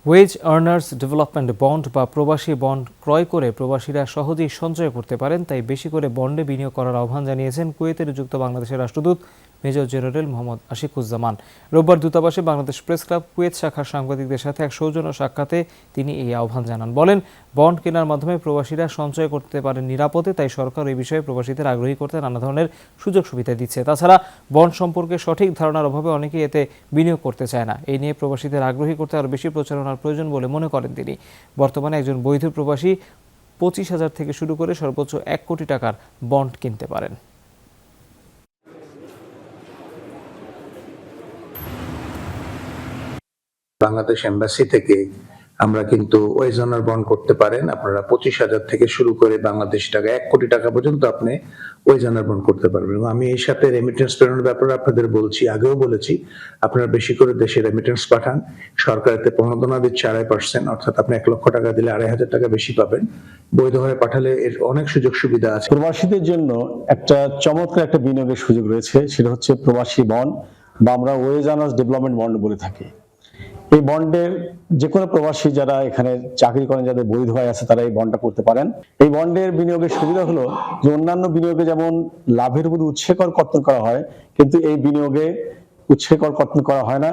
Wage earners development bond বা প্রবাসী bond ক্রয় করে প্রবাসীরা সহজেই সঞ্চয় করতে পারেন, তাই বেশি করে বন্ডে বিনিয়োগ করার আহ্বান জানিয়েছেন কুয়েতে নিযুক্ত বাংলাদেশের রাষ্ট্রদূত মেজর জেনারেল মোহাম্মদ আশিকুজ্জামান। রোববার দূতাবাসে বাংলাদেশ প্রেস ক্লাব কুয়েত শাখার সাংবাদিকদের সাথে এক সৌজন্য সাক্ষাতে তিনি এই আহ্বান জানান। বলেন, বন্ড কেনার মাধ্যমে প্রবাসীরা সঞ্চয় করতে পারেন নিরাপদে, তাই সরকার এই বিষয়ে প্রবাসীদের আগ্রহী করতে নানা ধরনের সুযোগ সুবিধা দিচ্ছে। তাছাড়া বন্ড সম্পর্কে সঠিক ধারণার অভাবে অনেকেই এতে বিনিয়োগ করতে চায় না। এই নিয়ে প্রবাসীদের আগ্রহী করতে আরও বেশি প্রচারণার প্রয়োজন বলে মনে করেন তিনি। বর্তমানে একজন বৈধ প্রবাসী 25,000 থেকে শুরু করে সর্বোচ্চ 1 কোটি টাকার বন্ড কিনতে পারেন। বাংলাদেশ এম্বাসি থেকে আমরা কিন্তু ওয়েজ অনার বন্ড করতে পারেন। আপনারা 25,000 থেকে শুরু করে বাংলাদেশ টাকা 1 কোটি টাকা পর্যন্ত আপনি ওয়েজ অনার বন্ড করতে পারবেন। এবং আমি এই সাথে রেমিটেন্স প্রেরণের ব্যাপারে আপনাদের বলছি, আগেও বলেছি, আপনারা বেশি করে দেশে রেমিটেন্স পাঠান। সরকার এতে প্রণোদনা দিচ্ছে 2.5%, অর্থাৎ আপনি 1 লক্ষ টাকা দিলে 2,500 টাকা বেশি পাবেন। বৈধভাবে পাঠালে এর অনেক সুযোগ সুবিধা আছে। প্রবাসীদের জন্য একটা চমৎকার একটা বিনিয়োগের সুযোগ রয়েছে, সেটা হচ্ছে প্রবাসী বন্ড বা আমরা ওয়েজ আর্নার্স ডেভেলপমেন্ট বন্ড বলে থাকি। এই বন্ডের যে কোনো প্রবাসী যারা এখানে চাকরি করেন, যাদের বৈধ হয় আছে, তারা এই বন্ডটা করতে পারেন। এই বন্ডের বিনিয়োগের সুবিধা হলো যে অন্যান্য বিনিয়োগে যেমন লাভের উপর উৎসে কর কর্তন করা হয়, কিন্তু এই বিনিয়োগে উৎসে কর কর্তন করা হয় না।